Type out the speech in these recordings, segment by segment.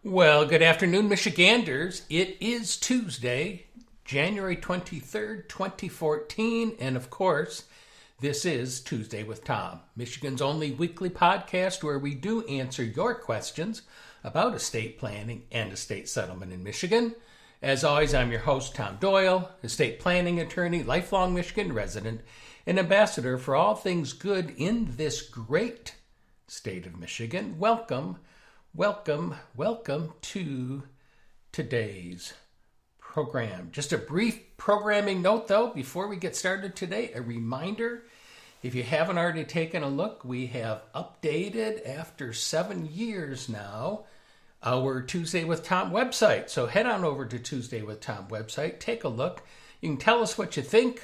Well, good afternoon, Michiganders. It is Tuesday, January 23rd, 2014, and of course, this is Tuesday with Tom, Michigan's only weekly podcast where we do answer your questions about estate planning and estate settlement in Michigan. As always, I'm your host, Tom Doyle, estate planning attorney, lifelong Michigan resident, and ambassador for all things good in this great state of Michigan. Welcome to today's program. Just a brief programming note, though, before we get started today. A reminder, if you haven't already taken a look, we have updated, after 7 years now, our Tuesday with Tom website. So head on over to Tuesday with Tom website, take a look. You can tell us what you think.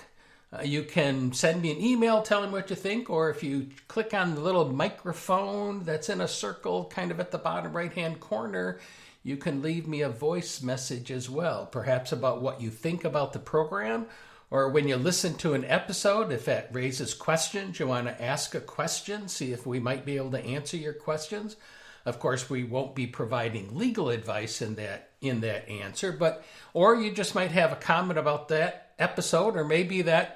You can send me an email telling what you think, or if you click on the little microphone that's in a circle kind of at the bottom right-hand corner, you can leave me a voice message as well, perhaps about what you think about the program, or when you listen to an episode, if that raises questions, you want to ask a question, see if we might be able to answer your questions. Of course, we won't be providing legal advice in that answer, or you just might have a comment about that episode, or maybe that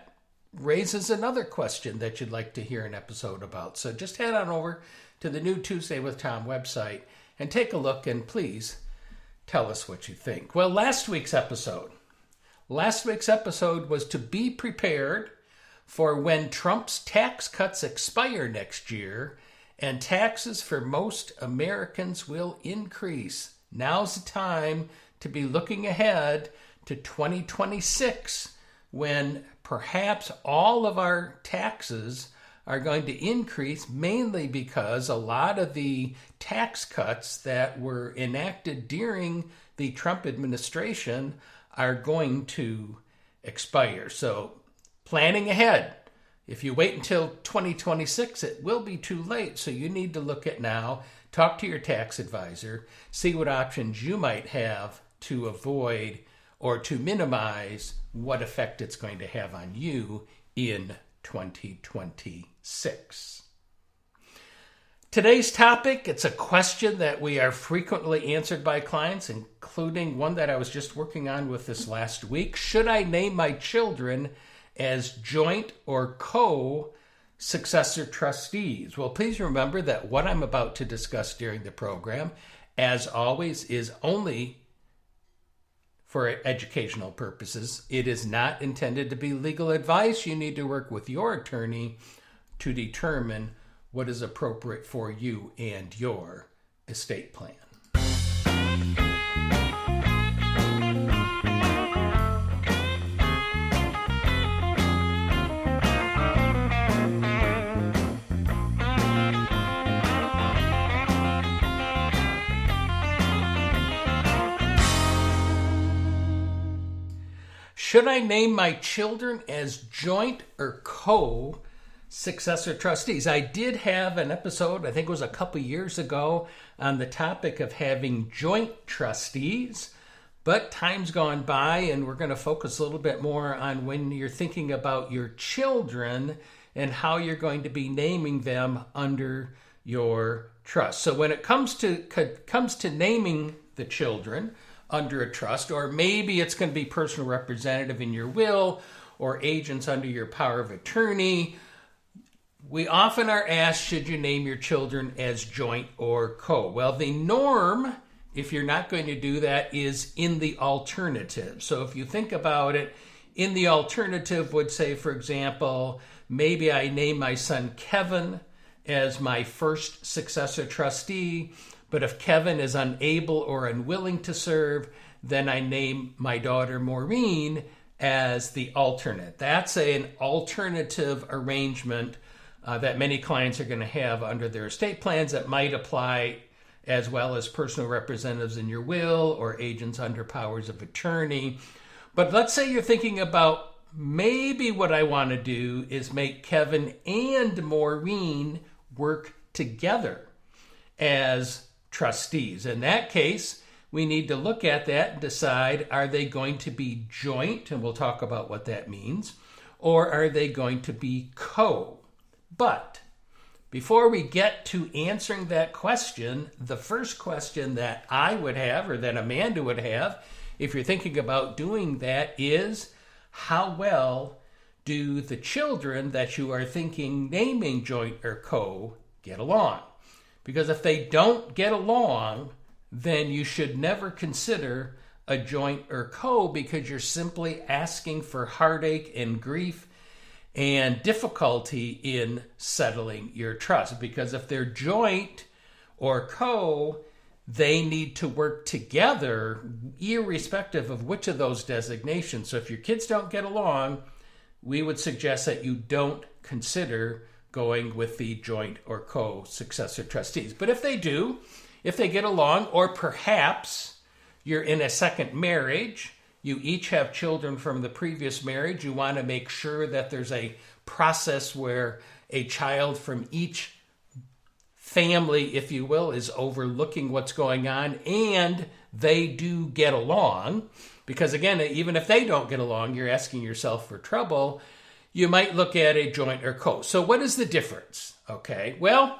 raises another question that you'd like to hear an episode about. So just head on over to the new Tuesday with Tom website and take a look, and please tell us what you think. Well, last week's episode was to be prepared for when Trump's tax cuts expire next year and taxes for most Americans will increase. Now's the time to be looking ahead to 2026, when perhaps all of our taxes are going to increase, mainly because a lot of the tax cuts that were enacted during the Trump administration are going to expire. So planning ahead. If you wait until 2026, it will be too late. So you need to look at now, talk to your tax advisor, see what options you might have to avoid or to minimize what effect it's going to have on you in 2026. Today's topic, it's a question that we are frequently answered by clients, including one that I was just working on with this last week. Should I name my children as joint or co-successor trustees? Well, please remember that what I'm about to discuss during the program, as always, is only for educational purposes. It is not intended to be legal advice. You need to work with your attorney to determine what is appropriate for you and your estate plan. Should I name my children as joint or co-successor trustees? I did have an episode, I think it was a couple years ago, on the topic of having joint trustees, but time's gone by and we're going to focus a little bit more on when you're thinking about your children and how you're going to be naming them under your trust. So when it comes to naming the children under a trust, or maybe it's going to be personal representative in your will or agents under your power of attorney, we often are asked, should you name your children as joint or co? Well, the norm, if you're not going to do that, is in the alternative. So if you think about it, in the alternative would say, for example, maybe I name my son Kevin as my first successor trustee, but if Kevin is unable or unwilling to serve, then I name my daughter Maureen as the alternate. That's an alternative arrangement that many clients are going to have under their estate plans that might apply as well as personal representatives in your will or agents under powers of attorney. But let's say you're thinking about, maybe what I want to do is make Kevin and Maureen work together as trustees. In that case, we need to look at that and decide, are they going to be joint, and we'll talk about what that means, or are they going to be co? But Before we get to answering that question, the first question that I would have, or that Amanda would have, if you're thinking about doing that, is how well do the children that you are thinking naming joint or co get along? Because if they don't get along, then you should never consider a joint or co, because you're simply asking for heartache and grief and difficulty in settling your trust. Because if they're joint or co, they need to work together irrespective of which of those designations. So if your kids don't get along, we would suggest that you don't consider going with the joint or co successor trustees. But if they do, if they get along, or perhaps you're in a second marriage, you each have children from the previous marriage, you want to make sure that there's a process where a child from each family, if you will, is overlooking what's going on, and they do get along. Because again, even if they don't get along, you're asking yourself for trouble. You might look at a joint or co. So what is the difference? Okay, well,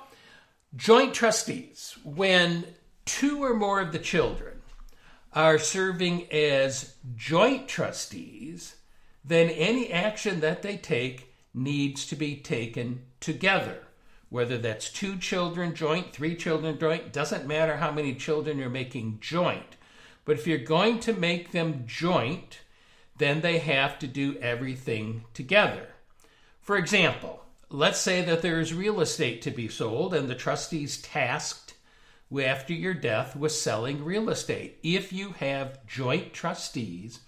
joint trustees, when two or more of the children are serving as joint trustees, then any action that they take needs to be taken together. Whether that's 2 children joint, 3 children joint, doesn't matter how many children you're making joint. But if you're going to make them joint, then they have to do everything together. For example, let's say that there is real estate to be sold and the trustees tasked after your death with selling real estate. If you have joint trustees,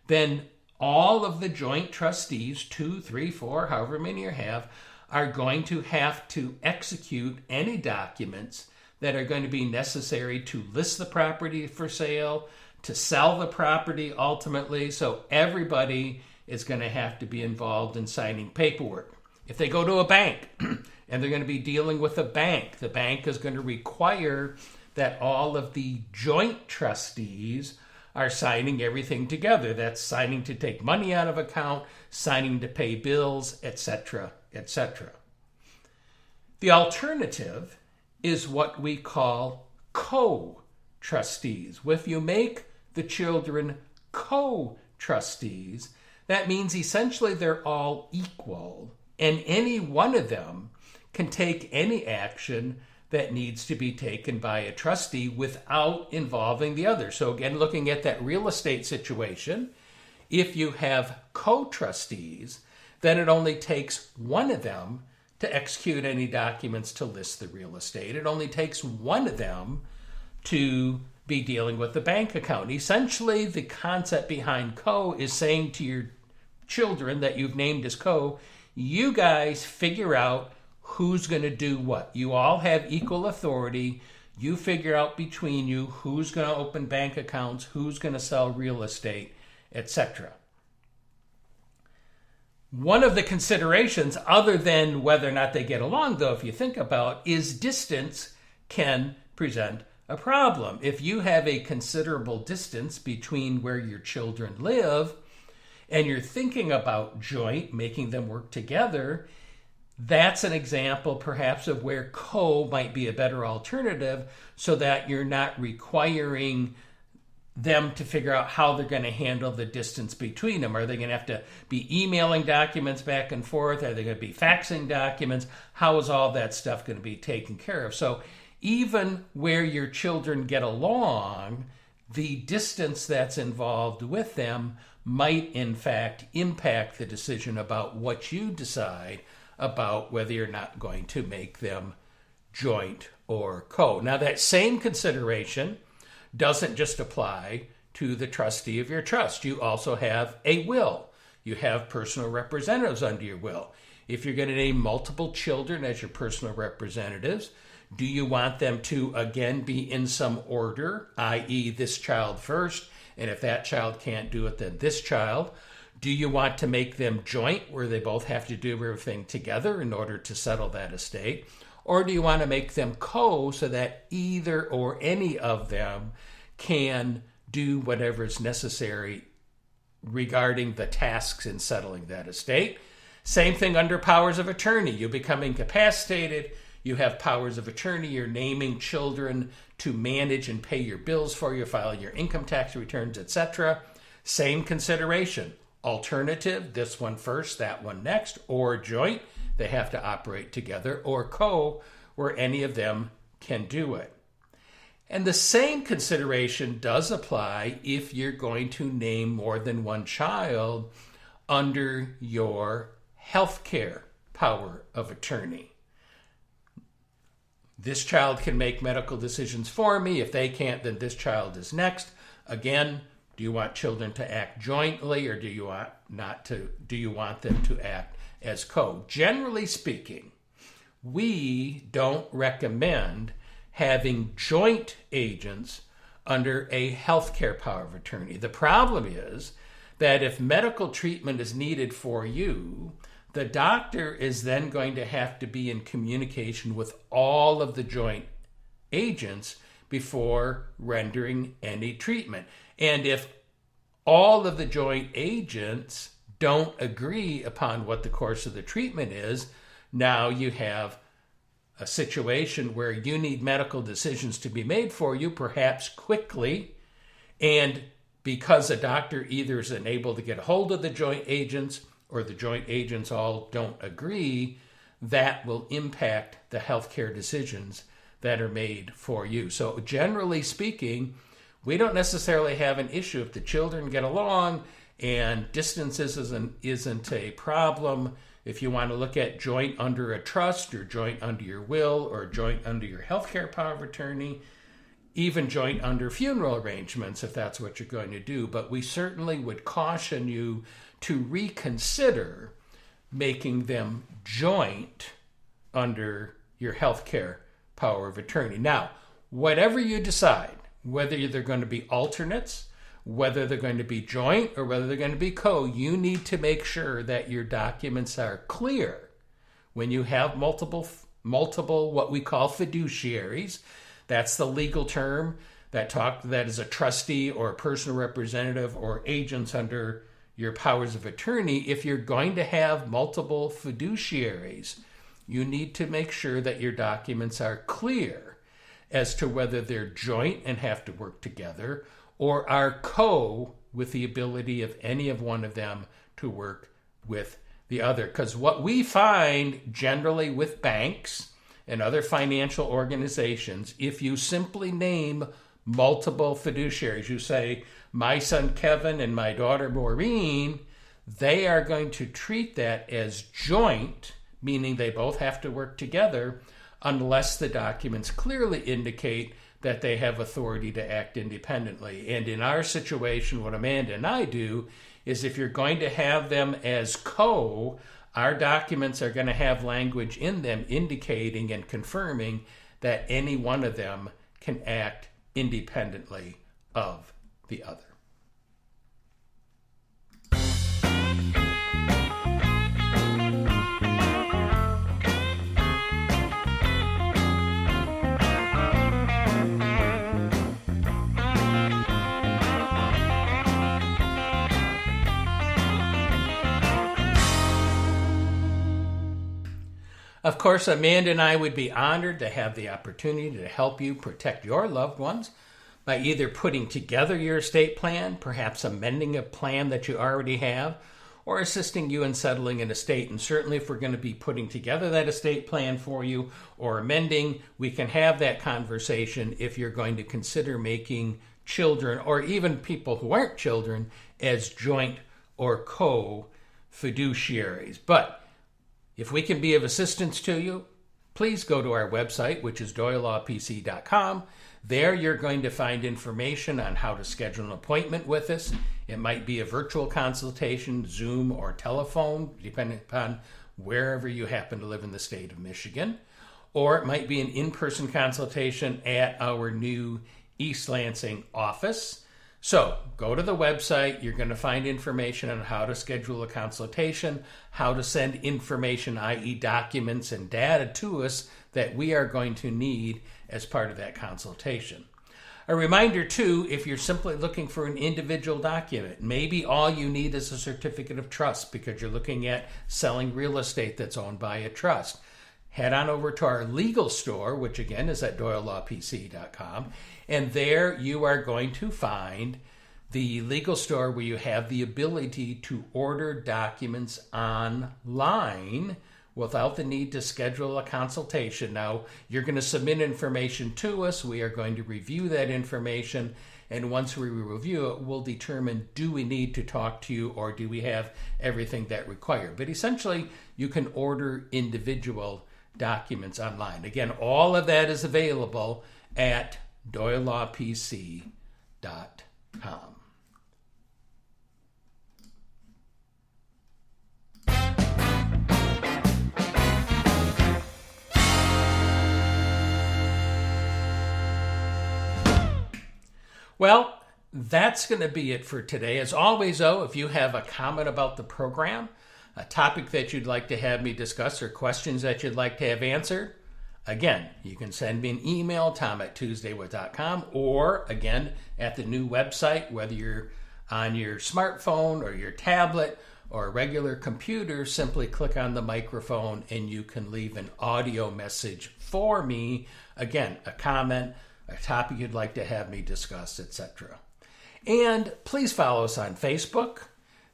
then all of the joint trustees, 2, 3, 4, however many you have, are going to have to execute any documents that are going to be necessary to list the property for sale, to sell the property ultimately. So everybody is going to have to be involved in signing paperwork. If they go to a bank and they're going to be dealing with a bank, the bank is going to require that all of the joint trustees are signing everything together. That's signing to take money out of account, signing to pay bills, etc., etc. The alternative is what we call co-trustees. If you make the children co-trustees, that means essentially they're all equal, and any one of them can take any action that needs to be taken by a trustee without involving the other. So again, looking at that real estate situation, if you have co-trustees, then it only takes one of them to execute any documents to list the real estate. It only takes one of them to be dealing with the bank account. Essentially, the concept behind co is saying to your children that you've named as co, you guys figure out who's going to do what. You all have equal authority. You figure out between you who's going to open bank accounts, who's going to sell real estate, etc. One of the considerations, other than whether or not they get along, though, if you think about, is distance can present a problem. If you have a considerable distance between where your children live and you're thinking about joint, making them work together, that's an example perhaps of where co might be a better alternative, so that you're not requiring them to figure out how they're going to handle the distance between them. Are they going to have to be emailing documents back and forth? Are they going to be faxing documents? How is all that stuff going to be taken care of? So even where your children get along, the distance that's involved with them might in fact impact the decision about what you decide about whether you're not going to make them joint or co. Now, that same consideration doesn't just apply to the trustee of your trust. You also have a will. You have personal representatives under your will. If you're going to name multiple children as your personal representatives, do you want them to, again, be in some order, i.e. this child first, and if that child can't do it, then this child? Do you want to make them joint, where they both have to do everything together in order to settle that estate? Or do you want to make them co, so that either or any of them can do whatever is necessary regarding the tasks in settling that estate? Same thing under powers of attorney. You become incapacitated, You have powers of attorney. You're naming children to manage and pay your bills for you, file your income tax returns, etc. Same consideration. Alternative, this one first, that one next, or joint, they have to operate together, or co, where any of them can do it. And the same consideration does apply if you're going to name more than one child under your healthcare power of attorney. This child can make medical decisions for me. If they can't, then this child is next. Again, do you want children to act jointly, or do you want them to act as co? Generally speaking, we don't recommend having joint agents under a healthcare power of attorney. The problem is that if medical treatment is needed for you, the doctor is then going to have to be in communication with all of the joint agents before rendering any treatment. And if all of the joint agents don't agree upon what the course of the treatment is, now you have a situation where you need medical decisions to be made for you, perhaps quickly, and because a doctor either is unable to get a hold of the joint agents or the joint agents all don't agree, that will impact the healthcare decisions that are made for you. So generally speaking, we don't necessarily have an issue if the children get along and distances isn't a problem. If you want to look at joint under a trust, or joint under your will, or joint under your healthcare power of attorney, even joint under funeral arrangements, if that's what you're going to do. But we certainly would caution you to reconsider making them joint under your healthcare power of attorney. Now, whatever you decide, whether they're going to be alternates, whether they're going to be joint, or whether they're going to be co, you need to make sure that your documents are clear. When you have multiple what we call fiduciaries, that's the legal term that is a trustee or a personal representative or agents under your powers of attorney. If you're going to have multiple fiduciaries, you need to make sure that your documents are clear as to whether they're joint and have to work together, or are co with the ability of any of one of them to work with the other. Because what we find generally with banks and other financial organizations, if you simply name multiple fiduciaries, you say, my son Kevin and my daughter Maureen, they are going to treat that as joint, meaning they both have to work together, unless the documents clearly indicate that they have authority to act independently. And in our situation, what Amanda and I do is, if you're going to have them as co, our documents are going to have language in them indicating and confirming that any one of them can act independently of the other. Of course, Amanda and I would be honored to have the opportunity to help you protect your loved ones by either putting together your estate plan, perhaps amending a plan that you already have, or assisting you in settling an estate. And certainly if we're going to be putting together that estate plan for you or amending, we can have that conversation if you're going to consider making children, or even people who aren't children, as joint or co-fiduciaries. But if we can be of assistance to you, please go to our website, which is doylawpc.com. There you're going to find information on how to schedule an appointment with us. It might be a virtual consultation, Zoom, or telephone, depending upon wherever you happen to live in the state of Michigan. Or it might be an in-person consultation at our new East Lansing office. So go to the website. You're going to find information on how to schedule a consultation, how to send information, i.e. documents and data, to us that we are going to need as part of that consultation. A reminder too, if you're simply looking for an individual document, maybe all you need is a certificate of trust because you're looking at selling real estate that's owned by a trust. head on over to our legal store, which again is at doylelawpc.com, and there you are going to find the legal store where you have the ability to order documents online without the need to schedule a consultation. Now, you're going to submit information to us. We are going to review that information, and once we review it, we'll determine, do we need to talk to you or do we have everything that required? But essentially, you can order individual documents online. Again, all of that is available at doylelawpc.com. Well, that's going to be it for today. As always, though, if you have a comment about the program, a topic that you'd like to have me discuss, or questions that you'd like to have answered, again, you can send me an email, tom@tuesdaywith.com, or again, at the new website, whether you're on your smartphone or your tablet or a regular computer, simply click on the microphone and you can leave an audio message for me. Again, a comment, a topic you'd like to have me discuss, etc. And please follow us on Facebook.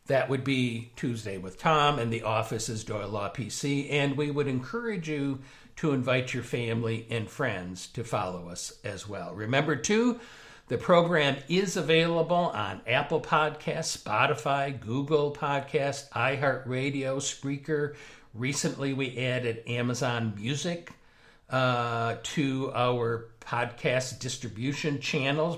That would be Tuesday with Tom, and the office is Doyle Law PC. And we would encourage you to invite your family and friends to follow us as well. Remember, too, the program is available on Apple Podcasts, Spotify, Google Podcasts, iHeartRadio, Spreaker. Recently, we added Amazon Music to our podcast distribution channels.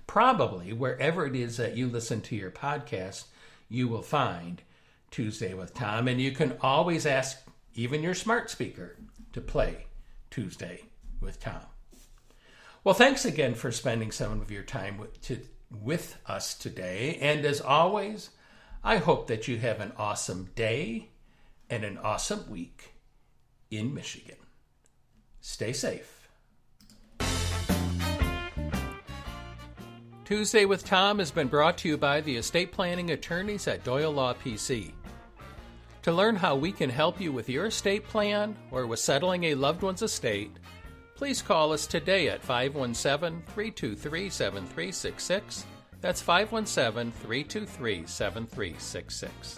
Probably wherever it is that you listen to your podcast, you will find Tuesday with Tom. And you can always ask even your smart speaker to play Tuesday with Tom. Well, thanks again for spending some of your time with us today. And as always, I hope that you have an awesome day and an awesome week in Michigan. Stay safe. Tuesday with Tom has been brought to you by the estate planning attorneys at Doyle Law PC. To learn how we can help you with your estate plan or with settling a loved one's estate, please call us today at 517-323-7366. That's 517-323-7366.